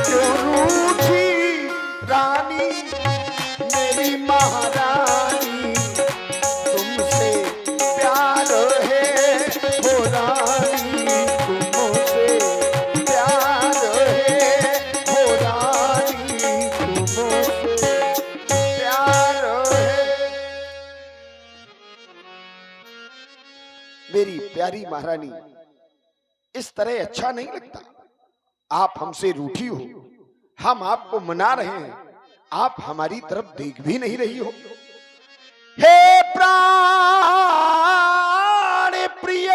क्यों रूठी रानी मेरी महारानी, तुमसे प्यार है हो रानी, तुमसे प्यार है हो रानी, तुमसे प्यार है। मेरी प्यारी महारानी, इस तरह अच्छा नहीं लगता। आप हमसे रूठी हो, हम आपको मना रहे हैं, आप हमारी तरफ देख भी नहीं रही हो। हे प्राण प्रिय,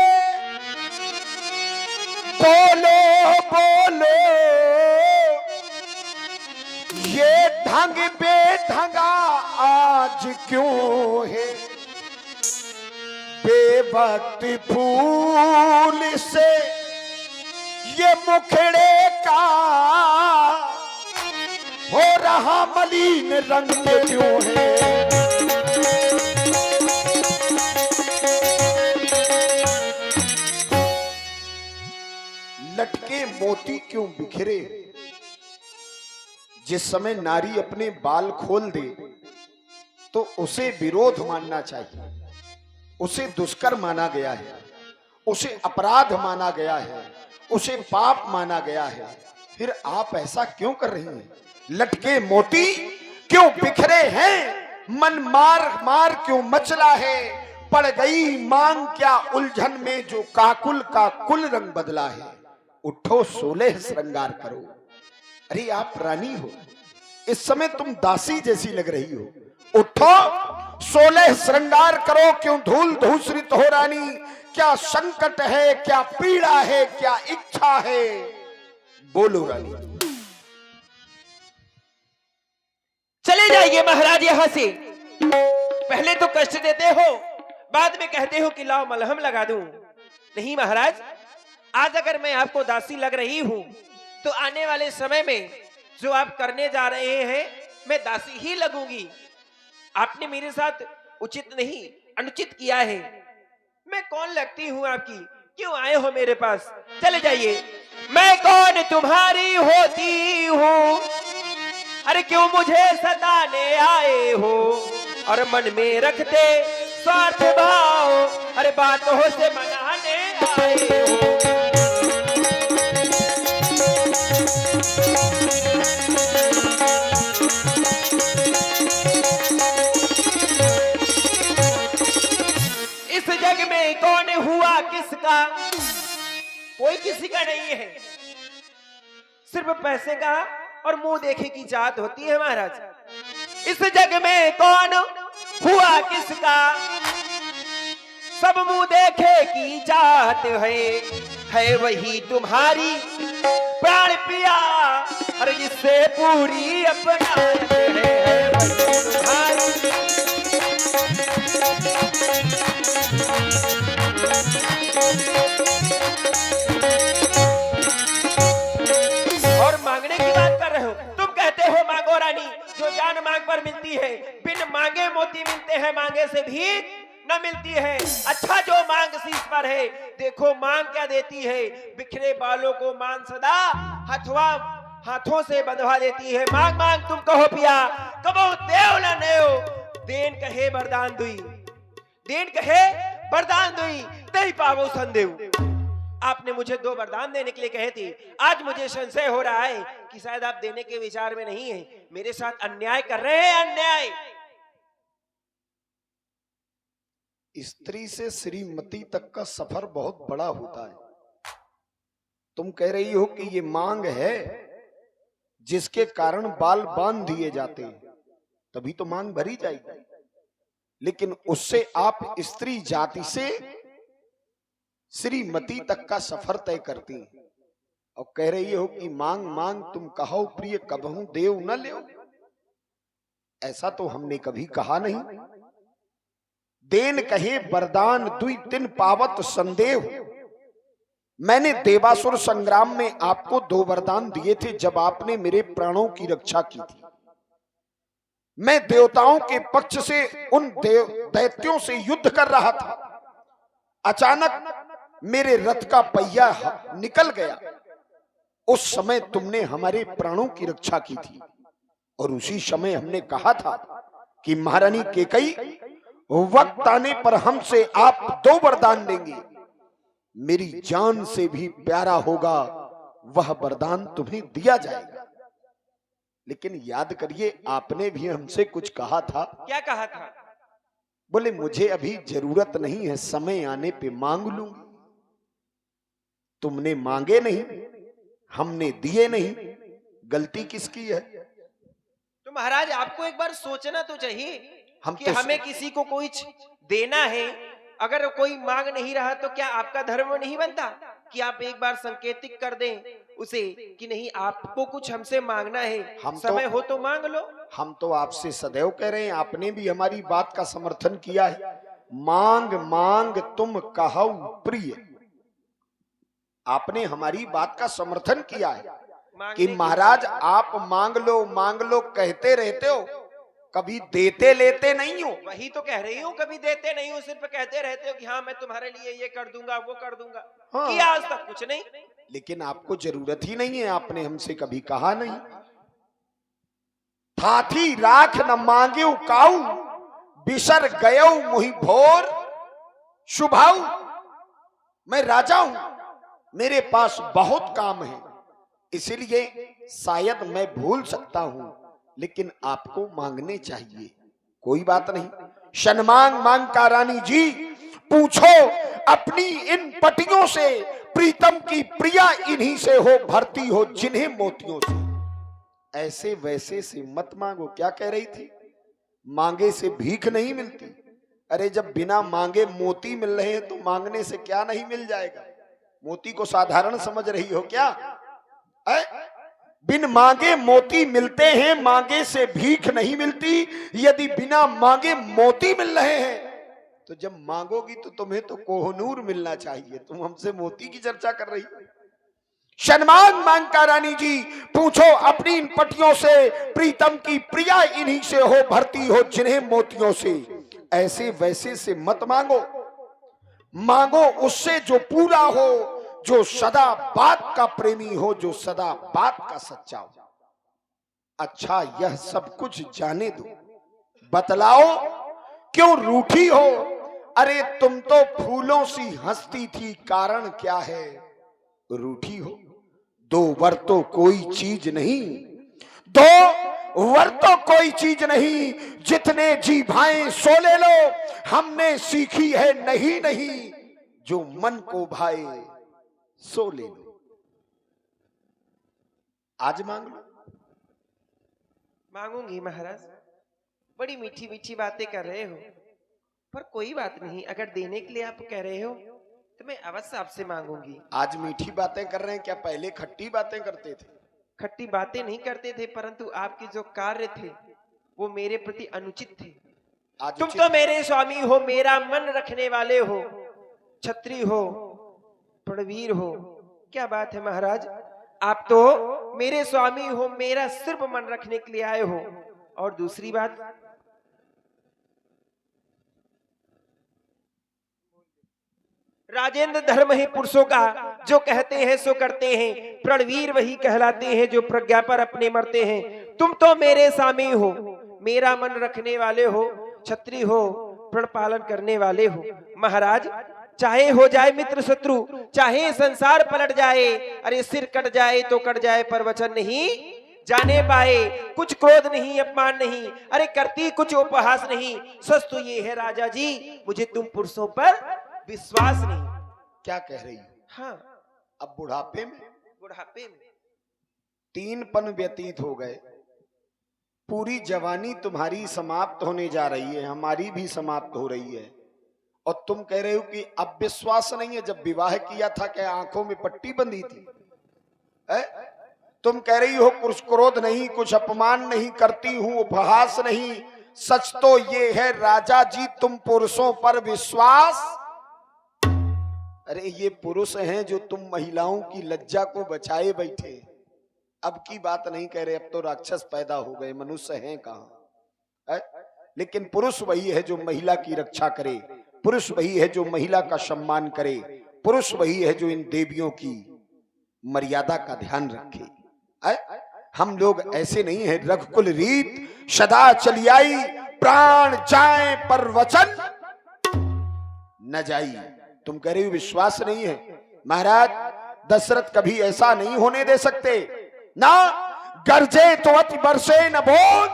बोलो बोलो, ये ढंग बेढंगा आज क्यों है? बेवक्त फूल से ये मुखड़े का हो रहा मलिन रंग क्यों है? लटके मोती क्यों बिखरे? जिस समय नारी अपने बाल खोल दे तो उसे विरोध मानना चाहिए, उसे दुष्कर्म माना गया है, उसे अपराध माना गया है, उसे पाप माना गया है। फिर आप ऐसा क्यों कर रही हैं? लटके मोती क्यों बिखरे हैं? मन मार मार क्यों मचला है? पड़ गई मांग क्या उलझन में जो काकुल का कुल रंग बदला है? उठो सोलह श्रृंगार करो। अरे आप रानी हो, इस समय तुम दासी जैसी लग रही हो। उठो सोलह श्रृंगार करो, क्यों धूल धूसरित हो रानी? क्या संकट है, क्या पीड़ा है, क्या इच्छा है? बोलो रानी। चले जाइए महाराज यहां से। पहले तो कष्ट देते हो, बाद में कहते हो कि लाओ मलहम लगा दूं। नहीं महाराज, आज अगर मैं आपको दासी लग रही हूं तो आने वाले समय में जो आप करने जा रहे हैं मैं दासी ही लगूंगी। आपने मेरे साथ उचित नहीं अनुचित किया है। मैं कौन लगती हूं आपकी? क्यों आए हो मेरे पास? चले जाइए। मैं कौन तुम्हारी होती हूं? अरे क्यों मुझे सताने आए हो और मन में रखते स्वार्थ भाव? अरे बातों से मनाने आए हो। इस जग में कौन हुआ किसका? कोई किसी का नहीं है। सिर्फ पैसे का और मुंह देखे की जात होती है महाराज। इस जग में कौन हुआ किसका? सब मुंह देखे की जात है वही तुम्हारी प्राण पिया। अरे जिससे पूरी अपना है वही तुम्हारी। और मांगने की बात कर रहे हो? तुम कहते हो मांगो रानी, जो जान मांग पर मिलती है। बिन मांगे मोती मिलते हैं, मांगे से भी न मिलती है। अच्छा जो मांग शीश पर है, देखो मांग क्या देती है। बिखरे बालों को मांग सदा हाथों से बंधवा देती है। मांग मांग तुम कहो पिया, कबो देव न नेओ। देन कहे वरदान दुई, देन कहे वरदान दुई, दई पावो संदेव। आपने मुझे 2 वरदान देने के लिए कहे थे। आज मुझे संशय हो रहा है कि शायद आप देने के विचार में नहीं है। मेरे साथ अन्याय कर रहे हैं, अन्याय। स्त्री से श्रीमती तक का सफर बहुत बड़ा होता है। तुम कह रही हो कि ये मांग है जिसके कारण बाल बांध दिए जाते हैं, तभी तो मांग भरी जाएगी। लेकिन उससे आप स्त्री जाति से श्रीमती तक का सफर तय करती हैं और कह रही हो कि मांग मांग तुम कहो प्रिय कबहू देव न ले। ऐसा तो हमने कभी कहा नहीं। देन कहे वरदान दुई तिन पावत संदेव। मैंने देवासुर संग्राम में आपको 2 वरदान दिए थे जब आपने मेरे प्राणों की रक्षा की थी। मैं देवताओं के पक्ष से उन दैत्यों से युद्ध कर रहा था। अचानक मेरे रथ का पहिया निकल गया उस समय तुमने हमारे प्राणों की रक्षा की थी और उसी समय हमने कहा था कि महारानी कैकेयी वक्त आने पर हमसे आप 2 वरदान लेंगे, मेरी जान से भी प्यारा होगा वह वरदान तुम्हें दिया जाएगा। लेकिन याद करिए, आपने भी हमसे कुछ कहा था। क्या कहा था? बोले मुझे अभी जरूरत नहीं है, समय आने पे मांग लूंगी। तुमने मांगे नहीं, हमने दिए नहीं, गलती किसकी है? तो महाराज आपको एक बार सोचना तो चाहिए कि तो हमें किसी को कोई देना है, अगर कोई मांग नहीं रहा तो क्या आपका धर्म नहीं बनता कि आप एक बार संकेतिक कर दें उसे कि नहीं आपको कुछ हमसे मांगना है, समय हो तो मांग लो। हम तो आपसे सदैव कह रहे हैं, आपने भी हमारी बात का समर्थन किया है। मांग मांग तुम कहो प्रिय, आपने हमारी बात का समर्थन किया है कि महाराज आप मांग लो कहते रहते हो, कभी देते लेते नहीं हो। वही तो कह रही हूँ, कभी देते नहीं हो, सिर्फ कहते रहते हो कि हाँ मैं तुम्हारे लिए ये कर दूंगा वो कर दूंगा। हाँ। कि आज तक कुछ नहीं। लेकिन आपको जरूरत ही नहीं है, आपने हमसे कभी कहा नहीं। थाथी राख न मांगे काऊ, बिसर गयो मुहि भोर शुभाऊ। मैं राजा हूं, मेरे पास बहुत काम है, इसलिए शायद मैं भूल सकता हूं, लेकिन आपको मांगने चाहिए। कोई बात नहीं, शनमांग मांग का रानी जी, पूछो अपनी इन पटियों से, प्रीतम की प्रिया इन्हीं से हो भरती हो जिन्हें मोतियों से। ऐसे वैसे से मत मांगो। क्या कह रही थी? मांगे से भीख नहीं मिलती। अरे जब बिना मांगे मोती मिल रहे हैं तो मांगने से क्या नहीं मिल जाएगा? मोती को साधारण समझ रही हो क्या? बिन मांगे मोती मिलते हैं, मांगे से भीख नहीं मिलती। यदि बिना मांगे मोती मिल रहे हैं तो जब मांगोगी तो तुम्हें तो कोहनूर मिलना चाहिए, तुम हमसे मोती की चर्चा कर रही हो। शनमांग मांग का रानी जी, पूछो अपनी इन पटियों से, प्रीतम की प्रिया इन्हीं से हो भरती हो जिन्हें मोतियों से। ऐसे वैसे से मत मांगो, मांगो उससे जो पूरा हो, जो सदा बात का प्रेमी हो, जो सदा बात का सच्चा हो। अच्छा यह सब कुछ जाने दो, बतलाओ क्यों रूठी हो? अरे तुम तो फूलों सी हंसती थी, कारण क्या है रूठी हो? 2 वर तो कोई चीज नहीं, 2 वर तो कोई चीज नहीं, जितने जी भाए सो ले लो। हमने सीखी है नहीं नहीं, जो मन को भाए सो ले लो। आज मांग लो। मांगूंगी महाराज, बड़ी मीठी मीठी बातें कर रहे हो, पर कोई बात नहीं, अगर देने के लिए आप कह रहे हो तो मैं अवश्य आपसे मांगूंगी। आज मीठी बातें कर रहे हैं, क्या पहले खट्टी बातें करते थे? खट्टी बातें नहीं करते थे, परंतु आपके जो कार्य थे वो मेरे प्रति अनुचित थे। तुम तो मेरे स्वामी हो, मेरा मन रखने वाले हो, छत्री हो, प्रणवीर हो। क्या बात है महाराज, आप तो मेरे स्वामी हो, मेरा सिर्फ मन रखने के लिए आए हो। और दूसरी बात, राजेंद्र धर्म ही पुरुषों का, जो कहते हैं सो करते हैं। प्रणवीर वही कहलाते हैं जो प्रज्ञा पर अपने मरते हैं। तुम तो मेरे स्वामी हो, मेरा मन रखने वाले हो, छत्री हो, प्रण पालन करने वाले हो। महाराज चाहे हो जाए मित्र शत्रु, चाहे संसार पलट जाए, अरे सिर कट जाए तो कट जाए, पर वचन नहीं जाने पाए। कुछ क्रोध नहीं, अपमान नहीं, अरे करती कुछ उपहास नहीं। सच तो ये है राजा जी, मुझे तुम पुरुषों पर विश्वास नहीं। क्या कह रही हो? हाँ, अब बुढ़ापे में 3 पन व्यतीत हो गए, पूरी जवानी तुम्हारी समाप्त होने जा रही है, हमारी भी समाप्त हो रही है, और तुम कह रहे हो कि अब विश्वास नहीं है। जब विवाह किया था क्या आंखों में पट्टी बंधी थी? तुम कह रही हो कुछ क्रोध नहीं, कुछ अपमान नहीं करती हूं, उपहास नहीं। सच तो ये है राजा जी, तुम पुरुषों पर विश्वास। अरे ये पुरुष हैं जो तुम महिलाओं की लज्जा को बचाए बैठे। अब की बात नहीं कह रहे, अब तो राक्षस पैदा हो गए, मनुष्य हैं कहां? लेकिन पुरुष वही है जो महिला की रक्षा करे, पुरुष वही है जो महिला का सम्मान करे, पुरुष वही है जो इन देवियों की मर्यादा का ध्यान रखें। हम लोग ऐसे नहीं है, रघुकुल रीत सदा चली आई, प्राण जाए पर वचन न जाई। तुम कह रही हो विश्वास नहीं है, महाराज दशरथ कभी ऐसा नहीं होने दे सकते ना। गरजे तो अति बरसे न बूंद,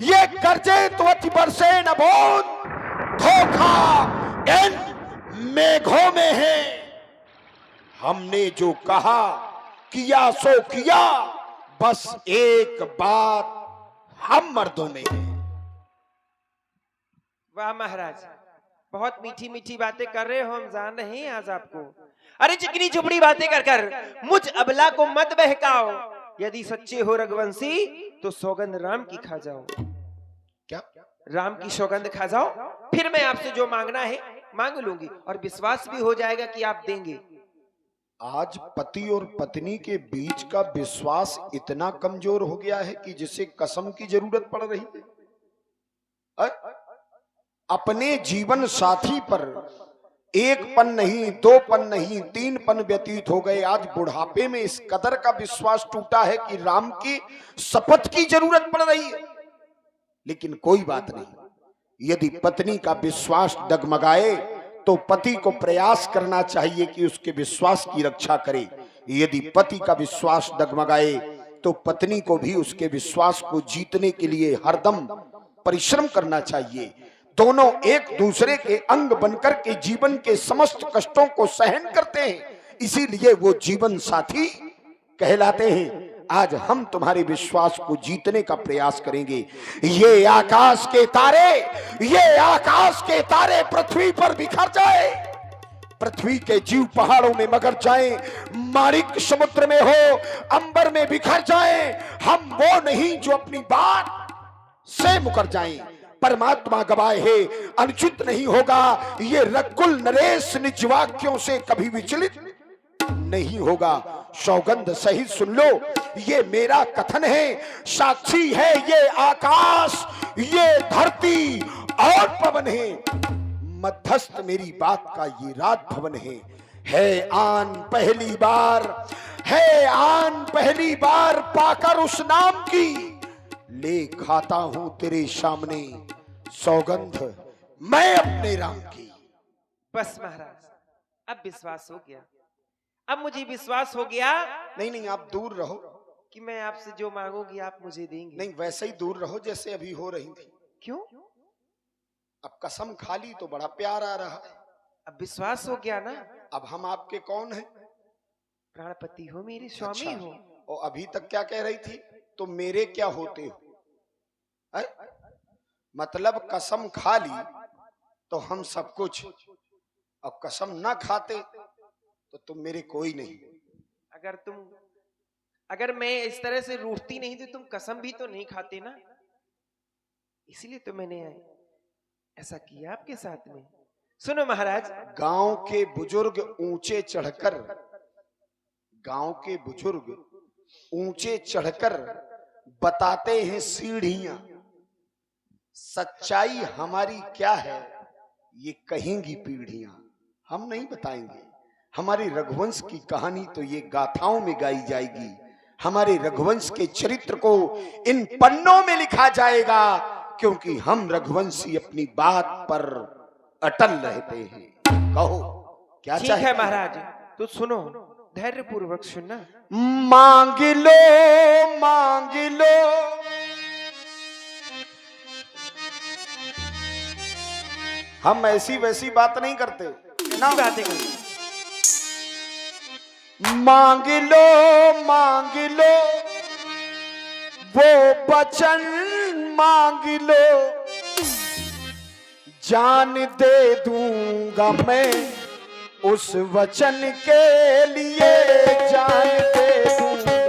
ये गरजे तो अति बरसे न बूंद, धोखा इन मेघों में है। हमने जो कहा किया सो किया, बस एक बात हम मर्दों में है। वाह महाराज, बहुत मीठी मीठी बातें कर रहे हो, हम जान रहे हैं आज आपको। अरे चिकनी चुपड़ी बातें कर कर मुझ अबला को मत बहकाओ। यदि सच्चे हो रघुवंशी तो सौगंध राम की खा जाओ। क्या? राम की सौगंध खा जाओ, फिर मैं आपसे जो मांगना है मांग लूंगी, और विश्वास भी हो जाएगा कि आप देंगे। आज पति और पत्नी के बीच का विश्वास इतना कमजोर हो गया है कि जिसे कसम की जरूरत पड़ रही है। अपने जीवन साथी पर एक पन नहीं, दो पन नहीं, तीन पन व्यतीत हो गए। आज बुढ़ापे में इस कदर का विश्वास टूटा है कि राम की शपथ की जरूरत पड़ रही है। लेकिन कोई बात नहीं, यदि पत्नी का विश्वास डगमगाए तो पति को प्रयास करना चाहिए कि उसके विश्वास की रक्षा करे। यदि पति का विश्वास डगमगाए तो पत्नी को भी उसके विश्वास को जीतने के लिए हरदम परिश्रम करना चाहिए। दोनों एक दूसरे के अंग बनकर के जीवन के समस्त कष्टों को सहन करते हैं, इसीलिए वो जीवन साथी कहलाते हैं। आज हम तुम्हारे विश्वास को जीतने का प्रयास करेंगे। ये आकाश के तारे पृथ्वी पर बिखर जाए, पृथ्वी के जीव पहाड़ों में मगर जाए, माणिक समुद्र में हो, अंबर में बिखर जाए, हम वो नहीं जो अपनी बात से मुकर जाएं। परमात्मा गवाह है, अनुचित नहीं होगा। ये रघुकुल नरेश निज वाक्यों से कभी विचलित नहीं होगा। सौगंध सहित सुन लो, ये मेरा कथन है, साक्षी है ये आकाश, ये धरती और पवन है, मध्यस्थ मेरी बात का ये राज भवन है आन पहली बार पाकर उस नाम की, ले खाता हूं तेरे सामने सौगंध मैं अपने राम की। बस महाराज, अब विश्वास हो गया, अब मुझे विश्वास हो गया। नहीं, आप दूर रहो कि मैं आपसे जो मांगूंगी आप मुझे देंगे। नहीं, वैसे ही दूर रहो जैसे अभी हो रही थी। क्यों? अब कसम खा ली तो बड़ा प्यार आ रहा है। अब विश्वास हो गया ना। अब हम आपके कौन हैं? प्राणपति हो, मेरे स्वामी अच्छा, हो। और अभी तक क्या कह रही थी? तो मेरे क्या होते हो? मतलब कसम खा ली तो हम सब कुछ, अब कसम ना खाते तो तुम मेरे कोई नहीं। अगर मैं इस तरह से रूठती नहीं तो तुम कसम भी तो नहीं खाते ना, इसलिए तो मैंने ऐसा किया आपके साथ में। सुनो महाराज, गांव के बुजुर्ग ऊंचे चढ़कर बताते हैं सीढ़ियां, सच्चाई हमारी क्या है ये कहेंगी पीढ़ियां, हम नहीं बताएंगे। हमारे रघुवंश की कहानी तो ये गाथाओं में गाई जाएगी, हमारे रघुवंश के चरित्र को इन पन्नों में लिखा जाएगा, क्योंकि हम रघुवंशी अपनी बात पर अटल रहते हैं। कहो क्या ठीक चाहिए? है महाराज, तो सुनो, धैर्य पूर्वक सुनना। मांग लो हम ऐसी वैसी बात नहीं करते ना, बातें कर। मांग लो वो वचन मांग लो, जान दे दूंगा मैं उस वचन के लिए, जान दे दूंगा।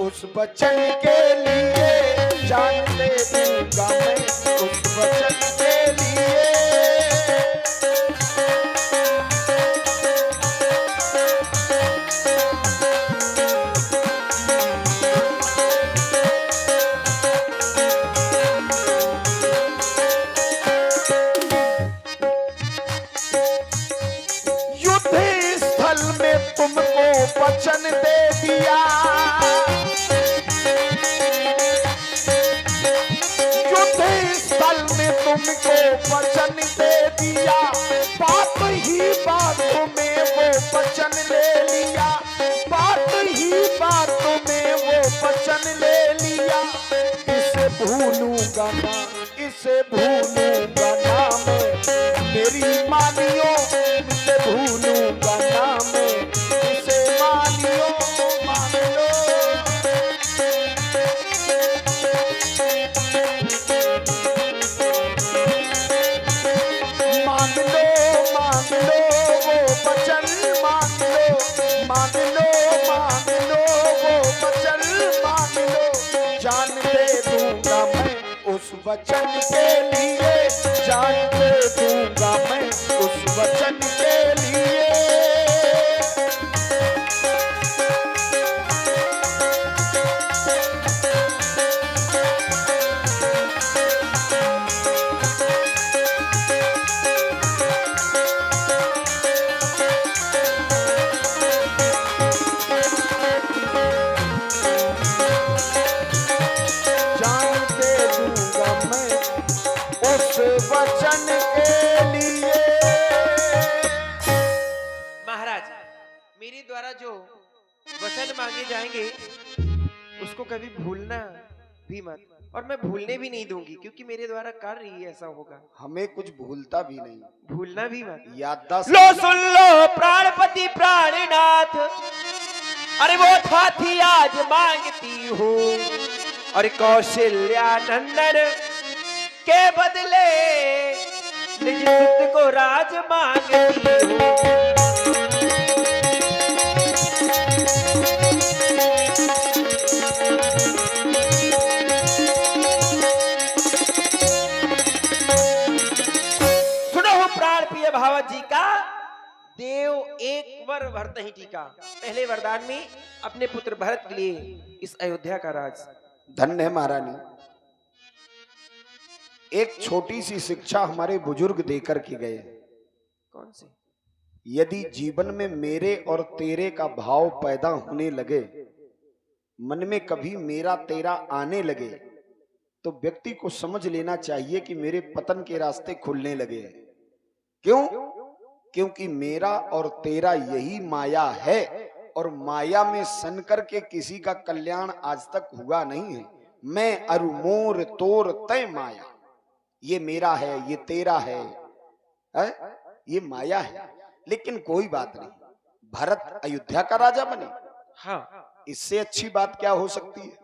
उस वचन के लिए जान दे दूंगा मैं उस वचन के लिए। वचन दे दिया युद्ध स्थल में तुमको वचन दे दिया, बात ही बात में वो वचन ले लिया, बात ही बात में वो वचन ले लिया। इसे भूलूंगा ना इसे भूलूंगा ना मैं, मेरी मानियो इसे भूलूंगा ना मैं, वचन के लिए जान दे दूंगा मैं उस वचन के लिए। वचन के लिए। महाराज, मेरे द्वारा जो वचन मांगे जाएंगे उसको कभी भूलना भी मत, और मैं भूलने भी नहीं दूंगी, क्योंकि मेरे द्वारा कार्य ही ऐसा होगा। हमें कुछ भूलता भी नहीं, भूलना भी मत। याददाश्त लो सुन लो प्राणपति प्राणनाथ, अरे वो थी आज मांगती हूँ, और कौशल्या नंदन के बदले निज पुत्र को राज मांगती हूँ। सुनो प्राण प्रिय भावत जी का, देव एक वर भरत ही टीका। पहले वरदान में अपने पुत्र भरत के लिए इस अयोध्या का राज। धन्य है महारानी। एक छोटी सी शिक्षा हमारे बुजुर्ग देकर के गए। कौन सी? यदि जीवन में मेरे और तेरे का भाव पैदा होने लगे, मन में कभी मेरा तेरा आने लगे, तो व्यक्ति को समझ लेना चाहिए कि मेरे पतन के रास्ते खुलने लगे हैं। क्यों? क्योंकि मेरा और तेरा यही माया है, और माया में सन करके किसी का कल्याण आज तक हुआ नहीं है। मैं अरु मोर तोर तय माया, ये मेरा है, ये तेरा है, ये माया है। लेकिन कोई बात नहीं, भरत अयोध्या का राजा बने। हाँ, इससे अच्छी बात क्या हो सकती है?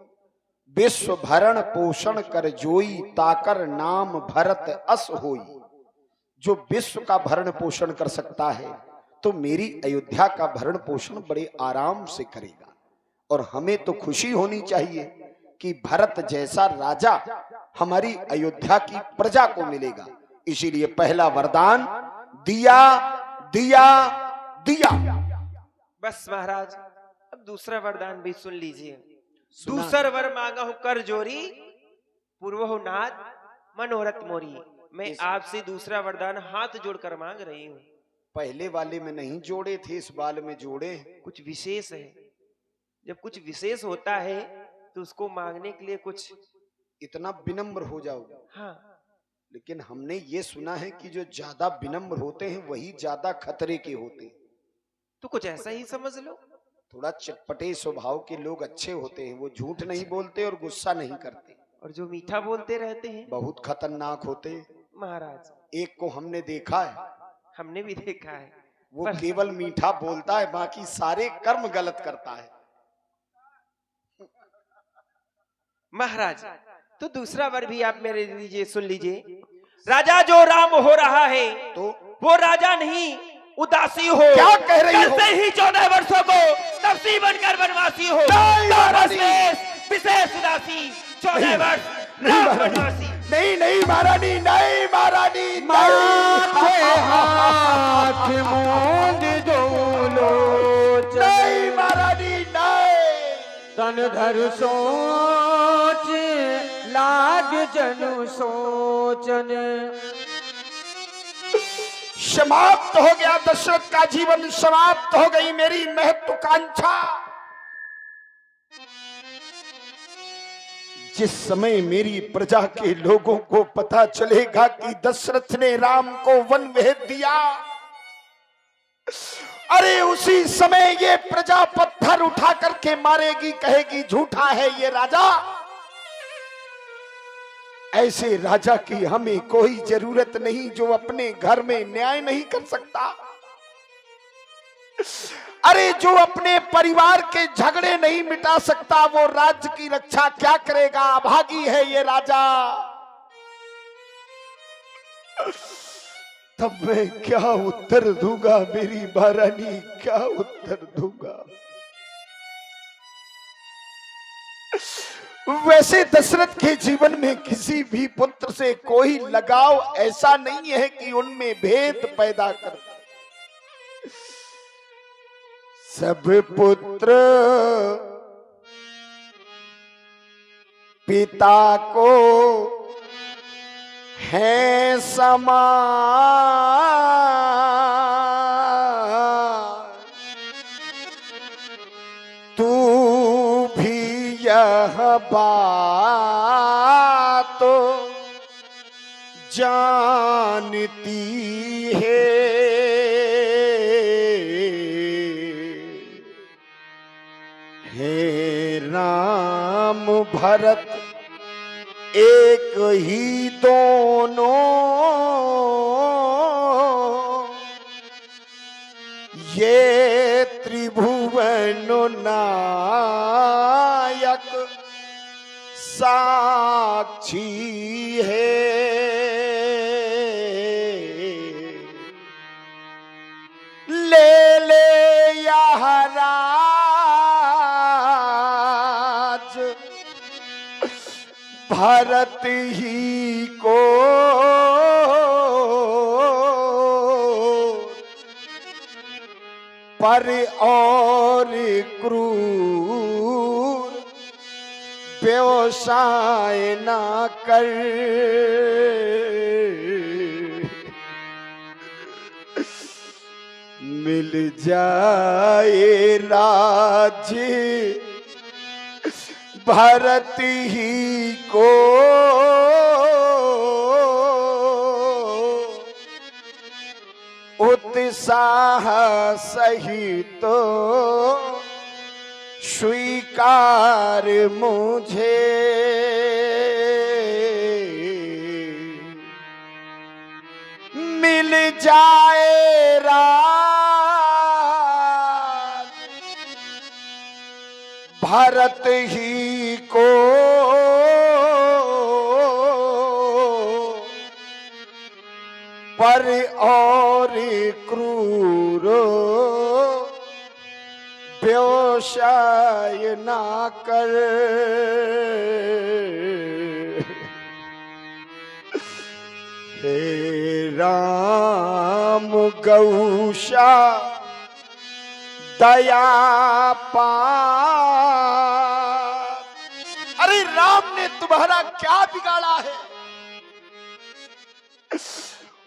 विश्व भरण पोषण कर जोई, ताकर नाम भरत अस होई। जो विश्व का भरण पोषण कर सकता है, तो मेरी अयोध्या का भरण पोषण बड़े आराम से करेगा। और हमें तो खुशी होनी चाहिए कि भरत जैसा राजा हमारी अयोध्या की प्रजा को मिलेगा। इसीलिए पहला वरदान दिया दिया दिया। बस महाराज, अब दूसरा वरदान भी सुन लीजिए। दूसर वर मांगा हो कर जोरी, पूर्व हो नाथ मनोरथ मोरी। मैं आपसे दूसरा वरदान हाथ जोड़कर मांग रही हूँ। पहले वाले में नहीं जोड़े थे, इस वाले में जोड़े। कुछ विशेष है। जब कुछ विशेष होता है तो उसको मांगने के लिए कुछ इतना विनम्र हो जाओगे। हाँ, लेकिन हमने ये सुना है कि जो ज्यादा विनम्र होते हैं वही ज्यादा खतरे के होते हैं। तो कुछ ऐसा ही समझ लो। थोड़ा चटपटे स्वभाव के लोग अच्छे होते हैं। वो झूठ नहीं बोलते और गुस्सा नहीं करते, और जो मीठा बोलते रहते हैं बहुत खतरनाक होते हैं महाराज। एक को हमने देखा है, हमने भी देखा है, वो केवल मीठा बोलता है, बाकी सारे कर्म गलत करता है। महाराज, तो दूसरा वर भी आप मेरे लीजिए, सुन लीजिए। राजा जो राम हो रहा है, तो वो राजा नहीं उदासी हो। क्या कह रही हो? कल से ही 14 वर्षों को तपसी बनकर वनवासी हो। तो बस दासी 14 वर्ष राम वनवासी। नहीं नहीं महारानी, नहीं महारानी, माथे हाथ मूंद दो लोचन, नहीं महारानी, नहीं। तन धर सोच लाग जनु सोचन। समाप्त हो गया दशरथ का जीवन, समाप्त हो गई मेरी महत्वाकांक्षा। जिस समय मेरी प्रजा के लोगों को पता चलेगा कि दशरथ ने राम को वन भेज दिया, अरे उसी समय ये प्रजा पत्थर उठा करके मारेगी, कहेगी झूठा है ये राजा। ऐसे राजा की हमें कोई जरूरत नहीं जो अपने घर में न्याय नहीं कर सकता। अरे जो अपने परिवार के झगड़े नहीं मिटा सकता, वो राज्य की रक्षा क्या करेगा? अभागी है ये राजा। तब मैं क्या उत्तर दूंगा मेरी महारानी, क्या उत्तर दूंगा? वैसे दशरथ के जीवन में किसी भी पुत्र से कोई लगाव ऐसा नहीं है कि उनमें भेद पैदा कर दे। सब पुत्र पिता को है समान, तू भी यह बात तो जानती है। हे राम भरत एक ही दोनों, ये त्रिभुवन नायक साक्षी है। ले ले यह राज भरत ही को, पर और क्रूर व्यवसाय ना कर। मिल जाए राज्य भरत ही को, उत्साह सहित तो स्वीकार मुझे। मिल जाए राज भरत ही को, पर और क्रूर व्यवसाय ना कर। हे राम गौशा दया पार। अरे राम ने तुम्हारा क्या बिगाड़ा है?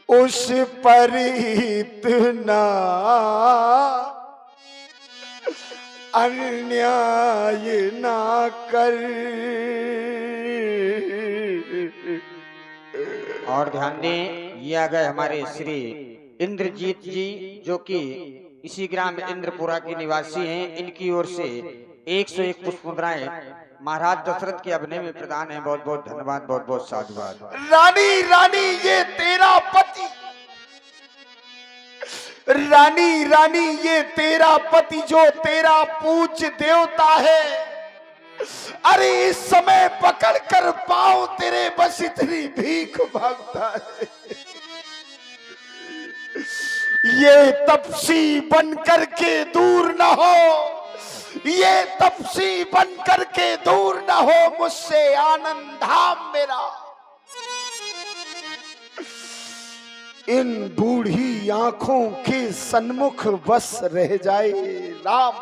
उस पर इतना अन्याय ना कर। और ध्यान दें, ये आ गए हमारे श्री इंद्रजीत जी, जो कि इसी ग्राम इंद्रपुरा के निवासी हैं। इनकी ओर से 101 पुष्प मुद्राएं महाराज दशरथ के अभिनय में प्रदान है। बहुत बहुत धन्यवाद, बहुत बहुत साधुवाद। रानी रानी ये तेरा पति, रानी रानी ये तेरा पति जो तेरा पूज्य देवता है। अरे इस समय पकड़ कर पाओ तेरे बस इतनी भीख मांगता है। ये तपसी बन कर के दूर न हो, ये तपसी बन करके दूर न हो मुझसे आनंद धाम मेरा। इन बूढ़ी आंखों के सन्मुख बस रह जाए राम।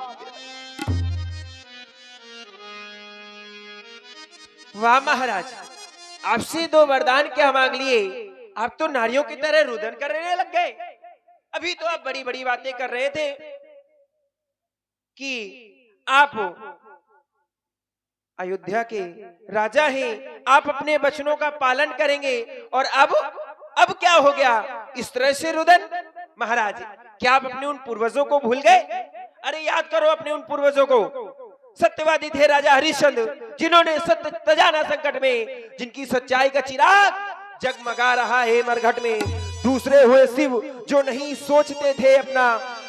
वाह महाराज, आपसे 2 वरदान क्या मांग लिए, आप तो नारियों की तरह रुदन करने लग गए। अभी तो आप बड़ी बड़ी बातें कर रहे थे कि आप अयोध्या के राजा हैं, आप अपने वचनों का पालन करेंगे, और अब क्या हो गया इस तरह से रुदन। महाराज, क्या आप अपने उन पूर्वजों को भूल गए? अरे याद करो अपने उन पूर्वजों को। सत्यवादी थे राजा हरिश्चंद्र, जिन्होंने सत्य तजाना संकट में, जिनकी सच्चाई का चिराग जगमगा रहा है मरघट में। दूसरे हुए शिव, जो नहीं सोचते थे अपना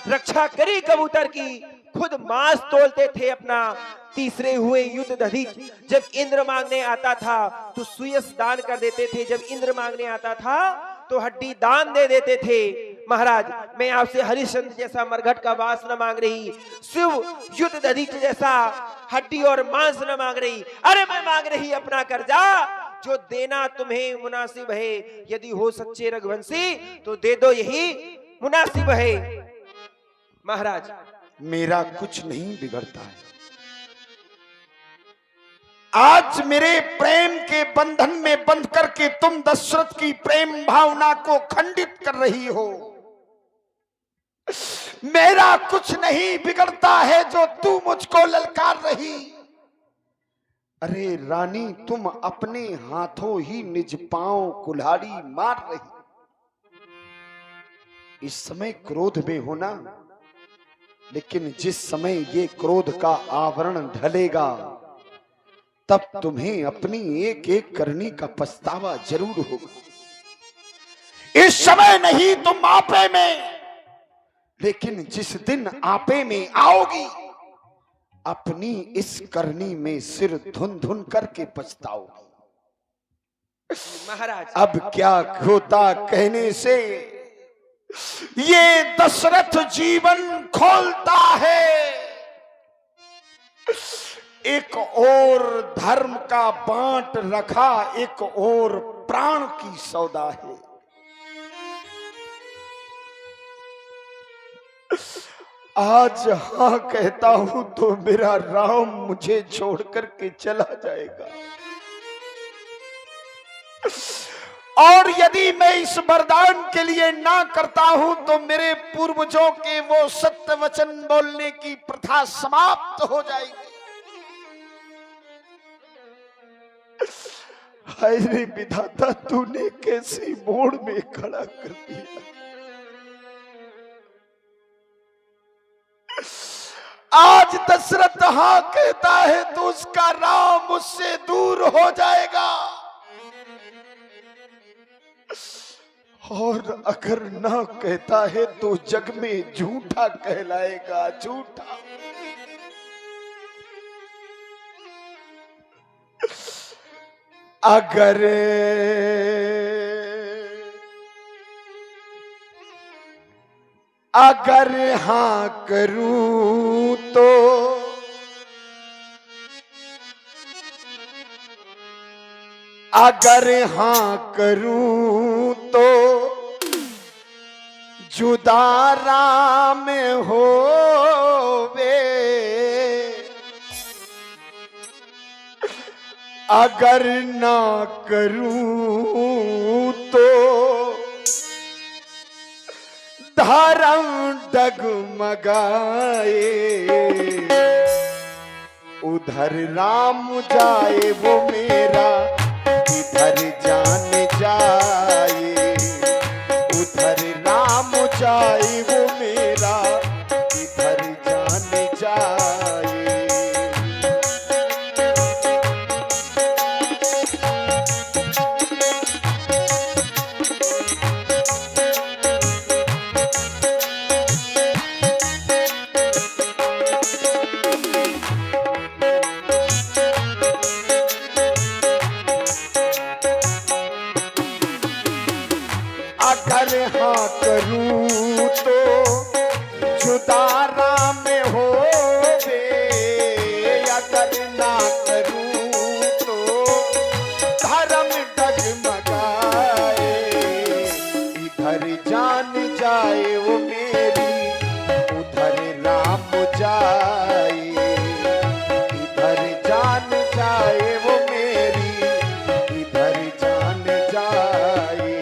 रक्षा करी कबूतर की, खुद मांस तोलते थे अपना। तीसरे हुए युद्ध दधीच, जब इंद्र मांगने आता था तो सुयस दान कर देते थे, जब इंद्र मांगने आता था तो हड्डी दान दे देते थे। महाराज, मैं आपसे हरिश्चंद्र जैसा मरघट का वास न मांग रही, शिव युद्ध दधीच जैसा हड्डी और मांस न मांग रही। अरे मैं मांग रही अपना कर्जा, जो देना तुम्हें मुनासिब है। यदि हो सच्चे रघुवंशी तो दे दो, यही मुनासिब है। महाराज, मेरा कुछ नहीं बिगड़ता है। आज मेरे प्रेम के बंधन में बंध करके तुम दशरथ की प्रेम भावना को खंडित कर रही हो। मेरा कुछ नहीं बिगड़ता है जो तू मुझको ललकार रही। अरे रानी, तुम अपने हाथों ही निज पांव कुल्हाड़ी मार रही। इस समय क्रोध में होना, लेकिन जिस समय ये क्रोध का आवरण ढलेगा तब तुम्हें अपनी एक एक करनी का पछतावा जरूर होगा। इस समय नहीं तुम आपे में, लेकिन जिस दिन आपे में आओगी अपनी इस करनी में सिर धुन धुन करके पछताओगी। महाराज, अब क्या होता कहने से, ये दशरथ जीवन खोलता है। एक और धर्म का बांट रखा, एक और प्राण की सौदा है। आज हाँ कहता हूं तो मेरा राम मुझे छोड़ करके चला जाएगा, और यदि मैं इस वरदान के लिए ना करता हूं तो मेरे पूर्वजों के वो सत्य वचन बोलने की प्रथा समाप्त हो जाएगी। हाय रे विधाता, तूने कैसी मोड़ में खड़ा कर दिया। आज दशरथ हाँ कहता है तो उसका राम उससे दूर हो जाएगा, और अगर ना कहता है तो जग में झूठा कहलाएगा, झूठा। अगर हाँ करूं तो अगर हाँ करूं तो जुदा राम होवे, अगर ना करूं तो धर्म डगमगाए। उधर राम जाए वो मेरा, इधर जान जाए। उधर राम जाए वो मेरा, इधर जान जाए। अगर हाँ करूं तो जाए वो मेरी इधर जान जाए।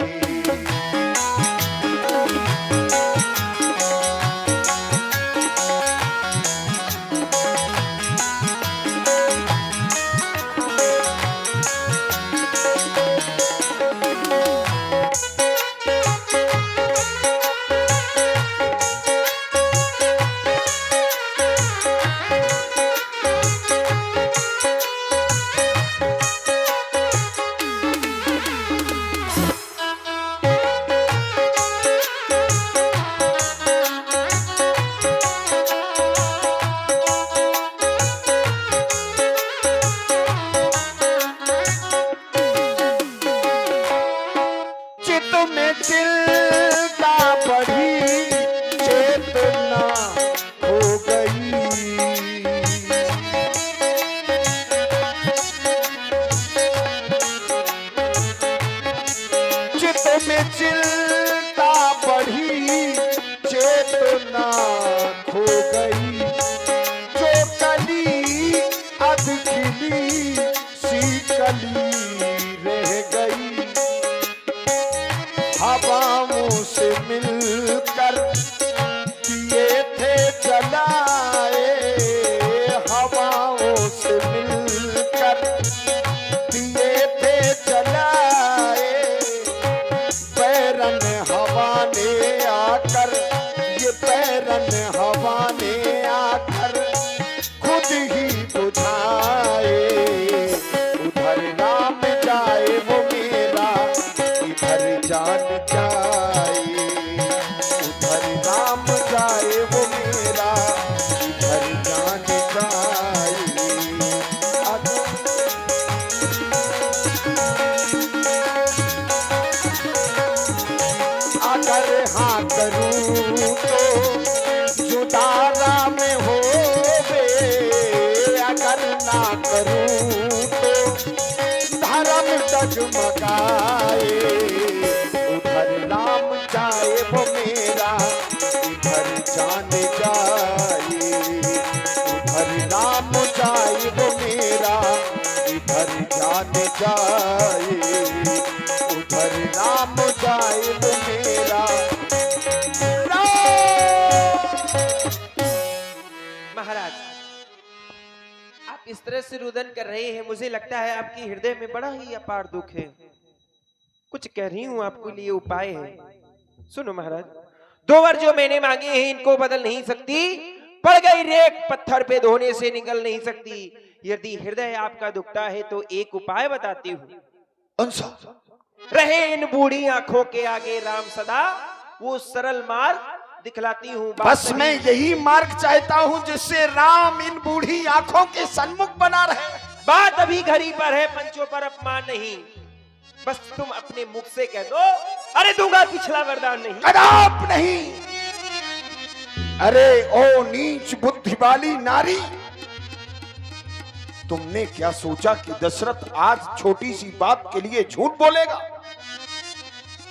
में चिंता बढ़ी, चेतना खो गई, जो कली अध खिली सी कली रह गई। हवाओं से मिलकर किए थे जलाए, हवाओं से मिलकर किए थे जलाए। पैरन हवा ने आकर, ये पैरन हवा ने आकर खुद ही बुझाए। उधर नाम जाए वो मेरा, इधर जान जाए। उधर नाम जाए वो मेरा, इधर जान जाए। अगर हाँ करूं तो जुदारा में हो बे, अगर ना करूं तो धर्म डगमगाए। उधर नाम जाए वो मेरा, इधर जान जाए। उधर नाम जाए वो मेरा, इधर जान जाए। उधर नाम जाए वो मेरा। महाराज, आप इस तरह से रुदन कर रहे हैं, मुझे लगता है आपके हृदय में बड़ा ही अपार दुख है। कुछ कह रही हूं, आपके लिए उपाय है। सुनो महाराज, 2 वर जो मैंने मांगे हैं इनको बदल नहीं सकती, पड़ गई रेत पत्थर पे धोने से निकल नहीं सकती। यदि हृदय आपका दुखता है तो एक उपाय बताती हूँ। रहे इन बूढ़ी आंखों के आगे राम सदा, वो सरल मार्ग दिखलाती हूँ। बस मैं यही मार्ग चाहता हूँ जिससे राम इन बूढ़ी आंखों के सन्मुख बना रहे। बात अभी घड़ी पर है, पंचों पर अपमान नहीं। बस तुम अपने मुख से कह दो, अरे दूंगा पिछला वरदान नहीं। कदाप नहीं। अरे ओ नीच बुद्धि वाली नारी, तुमने क्या सोचा कि दशरथ आज छोटी सी बात के लिए झूठ बोलेगा?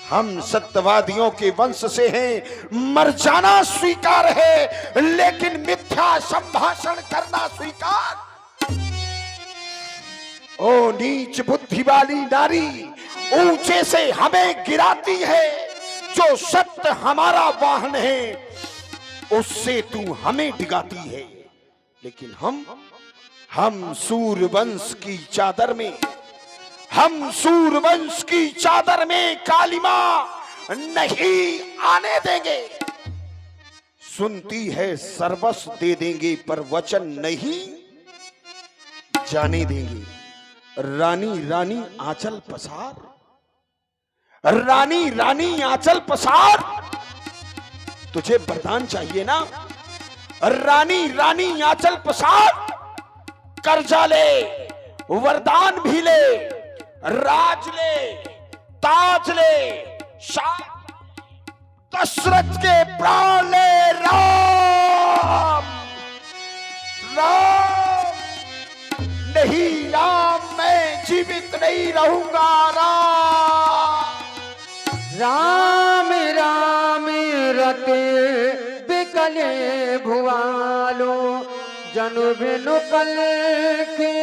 हम सत्यवादियों के वंश से हैं, मर जाना स्वीकार है, लेकिन मिथ्या संभाषण करना स्वीकार। ओ नीच बुद्धि वाली नारी, ऊंचे से हमें गिराती है। जो सत्य हमारा वाहन है उससे तू हमें डिगाती है। लेकिन हम सूरवंश की चादर में, हम सूरवंश की चादर में कालिमा नहीं आने देंगे। सुनती है सर्वस्व दे देंगे, पर वचन नहीं जाने देंगे। रानी रानी आंचल पसार, रानी रानी आंचल पसार। तुझे वरदान चाहिए ना? रानी रानी आंचल पसार। कर्जा ले, वरदान भी ले, राज ले, ताज ले, दशरथ के प्राण ले। राम राम नहीं, राम मैं जीवित नहीं रहूंगा। राम राम रते बिकले भुआलो, जनु बिनु कल के